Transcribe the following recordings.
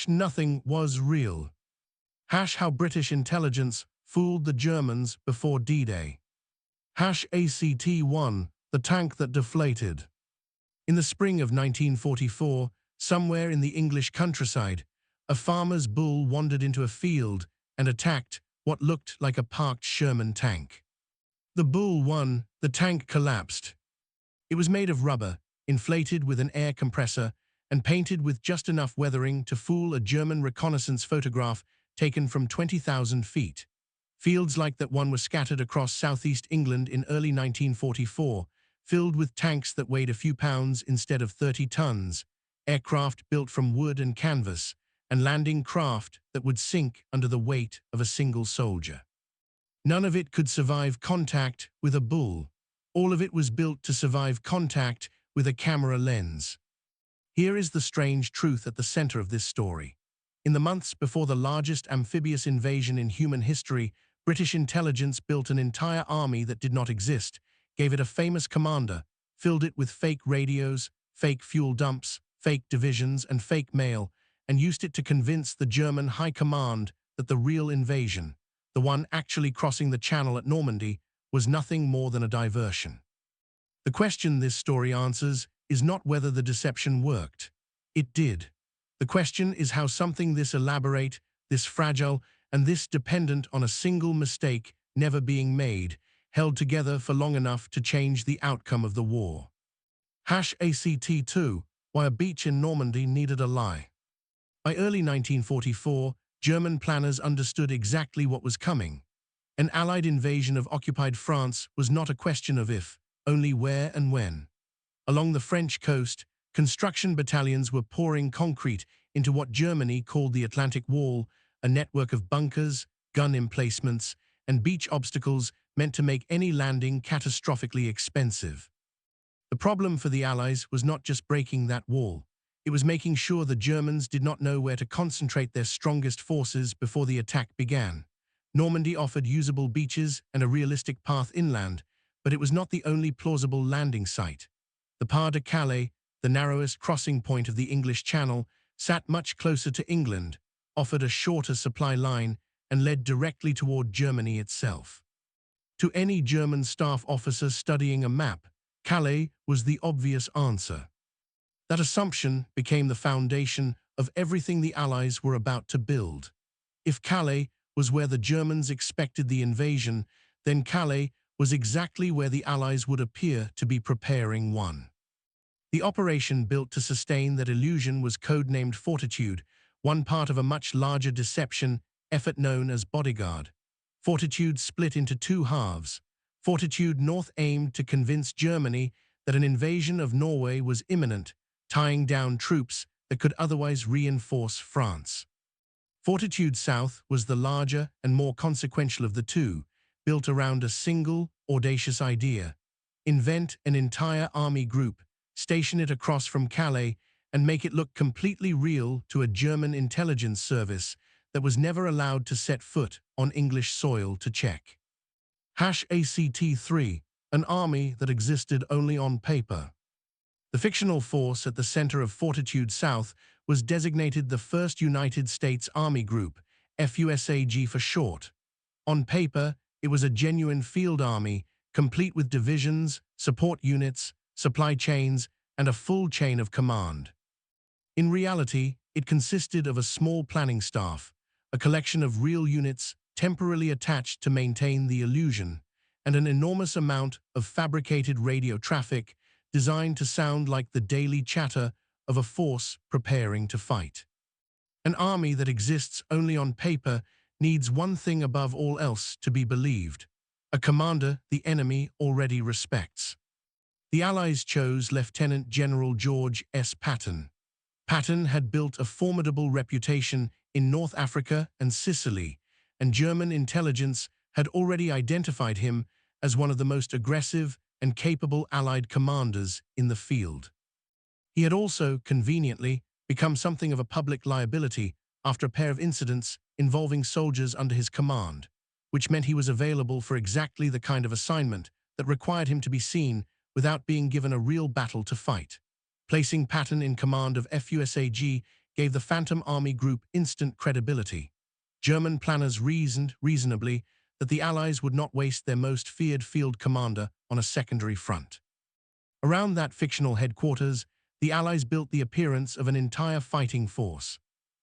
Nothing was real. How British intelligence fooled the Germans before D-Day. ACT-1, the tank that deflated. In the spring of 1944, somewhere in the English countryside, a farmer's bull wandered into a field and attacked what looked like a parked Sherman tank. The bull won, the tank collapsed. It was made of rubber, inflated with an air compressor, and painted with just enough weathering to fool a German reconnaissance photograph taken from 20,000 feet. Fields like that one were scattered across southeast England in early 1944, filled with tanks that weighed a few pounds instead of 30 tons, aircraft built from wood and canvas, and landing craft that would sink under the weight of a single soldier. None of it could survive contact with a bull. All of it was built to survive contact with a camera lens. Here is the strange truth at the center of this story. In the months before the largest amphibious invasion in human history, British intelligence built an entire army that did not exist, gave it a famous commander, filled it with fake radios, fake fuel dumps, fake divisions, and fake mail, and used it to convince the German high command that the real invasion, the one actually crossing the Channel at Normandy, was nothing more than a diversion. The question this story answers is not whether the deception worked. It did. The question is how something this elaborate, this fragile, and this dependent on a single mistake never being made, held together for long enough to change the outcome of the war. ACT-2, why a beach in Normandy needed a lie. By early 1944, German planners understood exactly what was coming. An Allied invasion of occupied France was not a question of if, only where and when. Along the French coast, construction battalions were pouring concrete into what Germany called the Atlantic Wall, a network of bunkers, gun emplacements, and beach obstacles meant to make any landing catastrophically expensive. The problem for the Allies was not just breaking that wall. It was making sure the Germans did not know where to concentrate their strongest forces before the attack began. Normandy offered usable beaches and a realistic path inland, but it was not the only plausible landing site. The Pas de Calais, the narrowest crossing point of the English Channel, sat much closer to England, offered a shorter supply line, and led directly toward Germany itself. To any German staff officer studying a map, Calais was the obvious answer. That assumption became the foundation of everything the Allies were about to build. If Calais was where the Germans expected the invasion, then Calais was exactly where the Allies would appear to be preparing one. The operation built to sustain that illusion was codenamed Fortitude, one part of a much larger deception effort known as Bodyguard. Fortitude split into two halves. Fortitude North aimed to convince Germany that an invasion of Norway was imminent, tying down troops that could otherwise reinforce France. Fortitude South was the larger and more consequential of the two, built around a single, audacious idea: invent an entire army group, station it across from Calais, and make it look completely real to a German intelligence service that was never allowed to set foot on English soil to check. ACT-3, an army that existed only on paper. The fictional force at the center of Fortitude South was designated the 1st United States Army Group, FUSAG for short. On paper, it was a genuine field army, complete with divisions, support units, supply chains, and a full chain of command. In reality, it consisted of a small planning staff, a collection of real units temporarily attached to maintain the illusion, and an enormous amount of fabricated radio traffic designed to sound like the daily chatter of a force preparing to fight. An army that exists only on paper needs one thing above all else to be believed: a commander the enemy already respects. The Allies chose Lieutenant General George S. Patton. Patton had built a formidable reputation in North Africa and Sicily, and German intelligence had already identified him as one of the most aggressive and capable Allied commanders in the field. He had also, conveniently, become something of a public liability after a pair of incidents involving soldiers under his command, which meant he was available for exactly the kind of assignment that required him to be seen without being given a real battle to fight. Placing Patton in command of FUSAG gave the Phantom Army Group instant credibility. German planners reasoned, reasonably, that the Allies would not waste their most feared field commander on a secondary front. Around that fictional headquarters, the Allies built the appearance of an entire fighting force.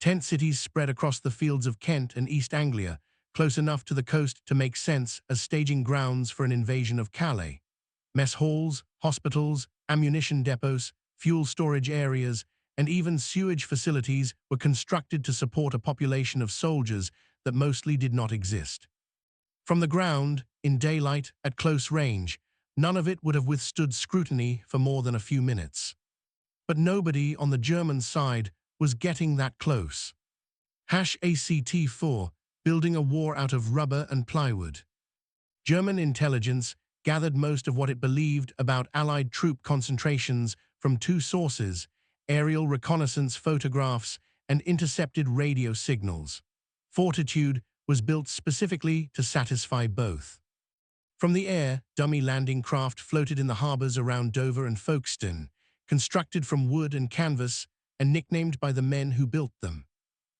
Tent cities spread across the fields of Kent and East Anglia, close enough to the coast to make sense as staging grounds for an invasion of Calais. Mess halls, hospitals, ammunition depots, fuel storage areas, and even sewage facilities were constructed to support a population of soldiers that mostly did not exist. From the ground, in daylight, at close range, none of it would have withstood scrutiny for more than a few minutes. But nobody on the German side was getting that close. ACT-4, building a war out of rubber and plywood. German intelligence gathered most of what it believed about Allied troop concentrations from two sources: aerial reconnaissance photographs and intercepted radio signals. Fortitude was built specifically to satisfy both. From the air, dummy landing craft floated in the harbors around Dover and Folkestone, constructed from wood and canvas and nicknamed by the men who built them.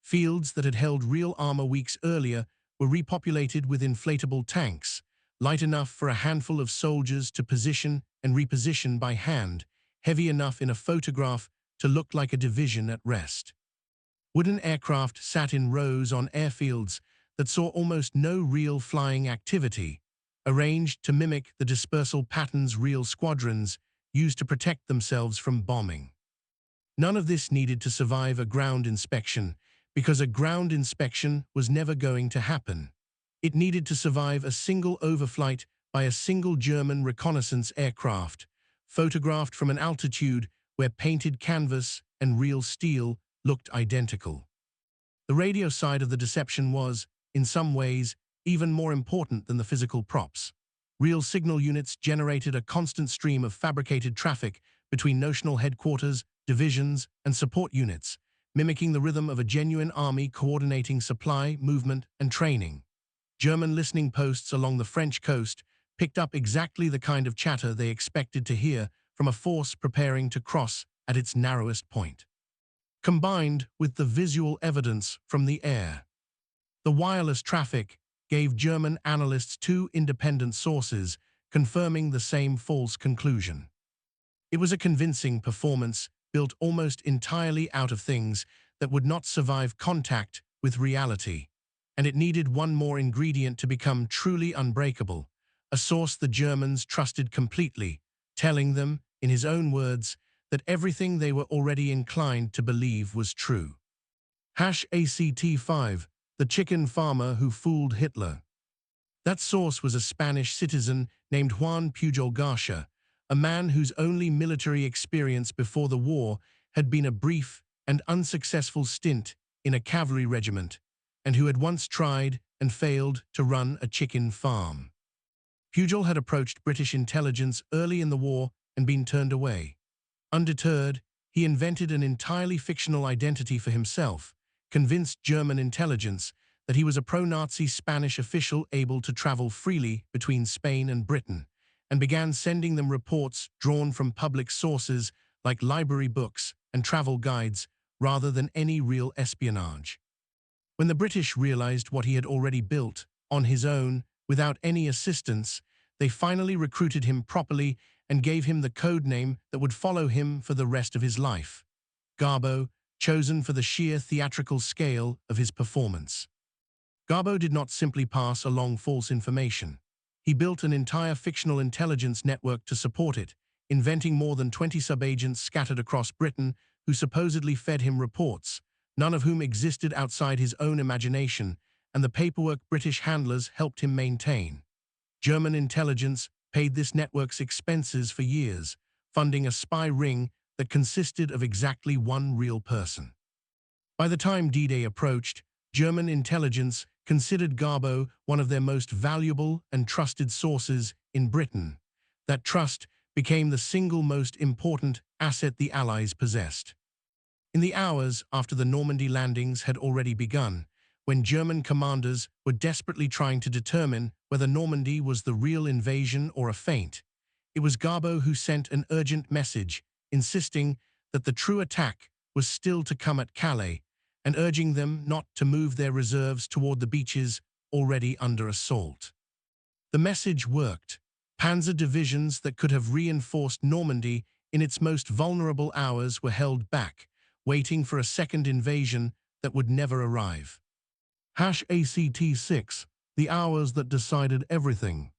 Fields that had held real armor weeks earlier were repopulated with inflatable tanks, light enough for a handful of soldiers to position and reposition by hand, heavy enough in a photograph to look like a division at rest. Wooden aircraft sat in rows on airfields that saw almost no real flying activity, arranged to mimic the dispersal patterns real squadrons used to protect themselves from bombing. None of this needed to survive a ground inspection, because a ground inspection was never going to happen. It needed to survive a single overflight by a single German reconnaissance aircraft, photographed from an altitude where painted canvas and real steel looked identical. The radio side of the deception was, in some ways, even more important than the physical props. Real signal units generated a constant stream of fabricated traffic between notional headquarters, divisions, and support units, mimicking the rhythm of a genuine army coordinating supply, movement, and training. German listening posts along the French coast picked up exactly the kind of chatter they expected to hear from a force preparing to cross at its narrowest point. Combined with the visual evidence from the air, the wireless traffic gave German analysts two independent sources confirming the same false conclusion. It was a convincing performance built almost entirely out of things that would not survive contact with reality, and it needed one more ingredient to become truly unbreakable, a source the Germans trusted completely, telling them, in his own words, that everything they were already inclined to believe was true. ACT-5, the chicken farmer who fooled Hitler. That source was a Spanish citizen named Juan Pujol Garcia, a man whose only military experience before the war had been a brief and unsuccessful stint in a cavalry regiment, and who had once tried and failed to run a chicken farm. Pujol had approached British intelligence early in the war and been turned away. Undeterred, he invented an entirely fictional identity for himself, convinced German intelligence that he was a pro-Nazi Spanish official able to travel freely between Spain and Britain, and began sending them reports drawn from public sources like library books and travel guides rather than any real espionage. When the British realized what he had already built, on his own, without any assistance, they finally recruited him properly and gave him the code name that would follow him for the rest of his life: Garbo, chosen for the sheer theatrical scale of his performance. Garbo did not simply pass along false information. He built an entire fictional intelligence network to support it, inventing more than 20 sub-agents scattered across Britain who supposedly fed him reports, none of whom existed outside his own imagination, and the paperwork British handlers helped him maintain. German intelligence paid this network's expenses for years, funding a spy ring that consisted of exactly one real person. By the time D-Day approached, German intelligence considered Garbo one of their most valuable and trusted sources in Britain. That trust became the single most important asset the Allies possessed. In the hours after the Normandy landings had already begun, when German commanders were desperately trying to determine whether Normandy was the real invasion or a feint, it was Garbo who sent an urgent message insisting that the true attack was still to come at Calais, and urging them not to move their reserves toward the beaches already under assault. The message worked. Panzer divisions that could have reinforced Normandy in its most vulnerable hours were held back, waiting for a second invasion that would never arrive. #ACT6, the hours that decided everything.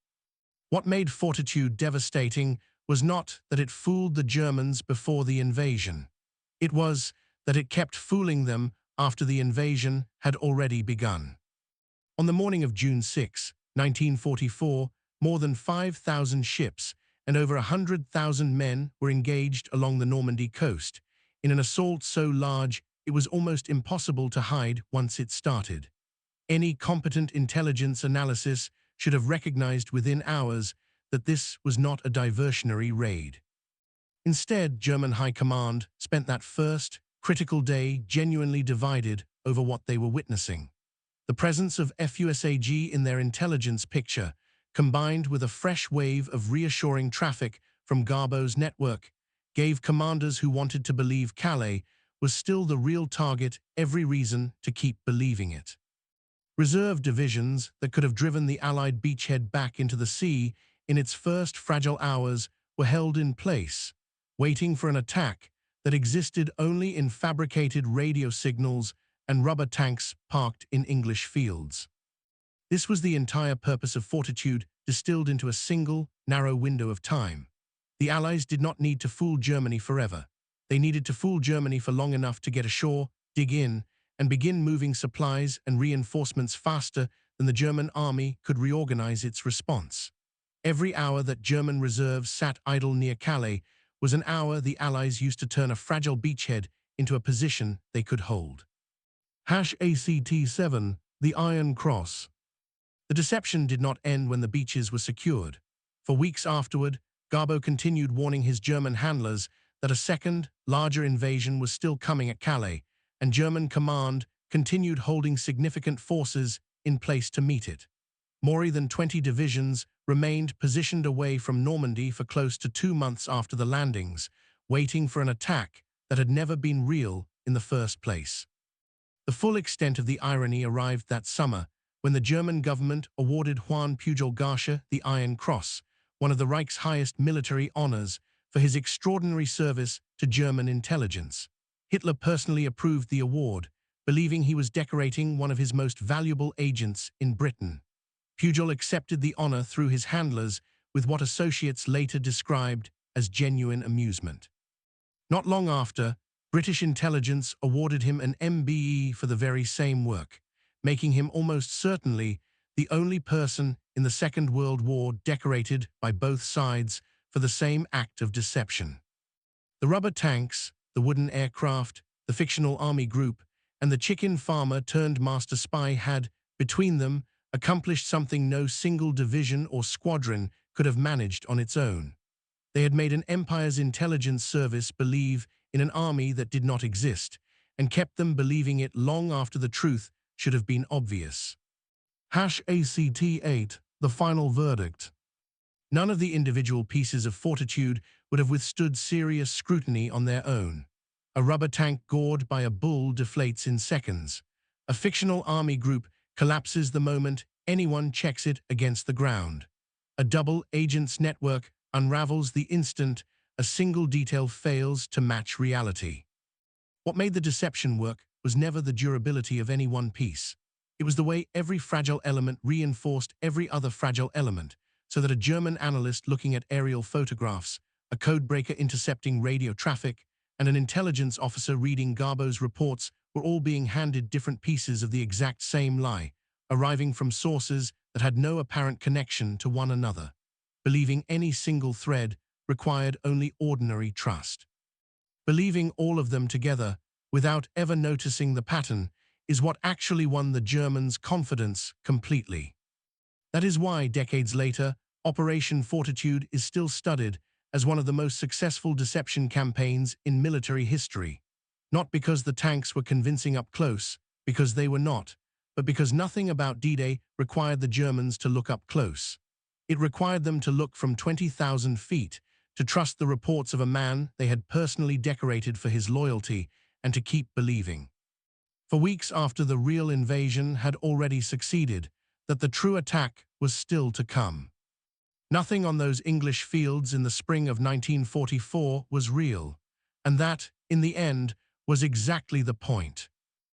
What made Fortitude devastating was not that it fooled the Germans before the invasion. It was that it kept fooling them after the invasion had already begun. On the morning of June 6, 1944, more than 5,000 ships and over 100,000 men were engaged along the Normandy coast, in an assault so large it was almost impossible to hide once it started. Any competent intelligence analysis should have recognized within hours that this was not a diversionary raid. Instead, German High Command spent that first, critical day genuinely divided over what they were witnessing. The presence of FUSAG in their intelligence picture, combined with a fresh wave of reassuring traffic from Garbeau's network, gave commanders who wanted to believe Calais was still the real target every reason to keep believing it. Reserve divisions that could have driven the Allied beachhead back into the sea in its first fragile hours were held in place, waiting for an attack that existed only in fabricated radio signals and rubber tanks parked in English fields. This was the entire purpose of Fortitude distilled into a single, narrow window of time. The Allies did not need to fool Germany forever. They needed to fool Germany for long enough to get ashore, dig in, and begin moving supplies and reinforcements faster than the German army could reorganize its response. Every hour that German reserves sat idle near Calais was an hour the Allies used to turn a fragile beachhead into a position they could hold. #ACT7, the Iron Cross. The deception did not end when the beaches were secured. For weeks afterward, Garbeau continued warning his German handlers that a second, larger invasion was still coming at Calais, and German command continued holding significant forces in place to meet it. More than 20 divisions remained positioned away from Normandy for close to 2 months after the landings, waiting for an attack that had never been real in the first place. The full extent of the irony arrived that summer when the German government awarded Juan Pujol Garcia the Iron Cross, one of the Reich's highest military honors, for his extraordinary service to German intelligence. Hitler personally approved the award, believing he was decorating one of his most valuable agents in Britain. Pujol accepted the honor through his handlers with what associates later described as genuine amusement. Not long after, British intelligence awarded him an MBE for the very same work, making him almost certainly the only person in the Second World War decorated by both sides for the same act of deception. The rubber tanks, the wooden aircraft, the fictional army group, and the chicken farmer turned master spy had, between them, accomplished something no single division or squadron could have managed on its own. They had made an empire's intelligence service believe in an army that did not exist, and kept them believing it long after the truth should have been obvious. #ACT8, the final verdict. None of the individual pieces of Fortitude would have withstood serious scrutiny on their own. A rubber tank gored by a bull deflates in seconds. A fictional army group collapses the moment anyone checks it against the ground. A double agents network unravels the instant a single detail fails to match reality. What made the deception work was never the durability of any one piece. It was the way every fragile element reinforced every other fragile element, so that a German analyst looking at aerial photographs, a codebreaker intercepting radio traffic, and an intelligence officer reading Garbeau's reports were all being handed different pieces of the exact same lie, arriving from sources that had no apparent connection to one another. Believing any single thread required only ordinary trust. Believing all of them together, without ever noticing the pattern, is what actually won the Germans' confidence completely. That is why, decades later, Operation Fortitude is still studied as one of the most successful deception campaigns in military history. Not because the tanks were convincing up close, because they were not, but because nothing about D-Day required the Germans to look up close. It required them to look from 20,000 feet, to trust the reports of a man they had personally decorated for his loyalty, and to keep believing. For weeks after the real invasion had already succeeded, that the true attack was still to come. Nothing on those English fields in the spring of 1944 was real, and that, in the end, was exactly the point.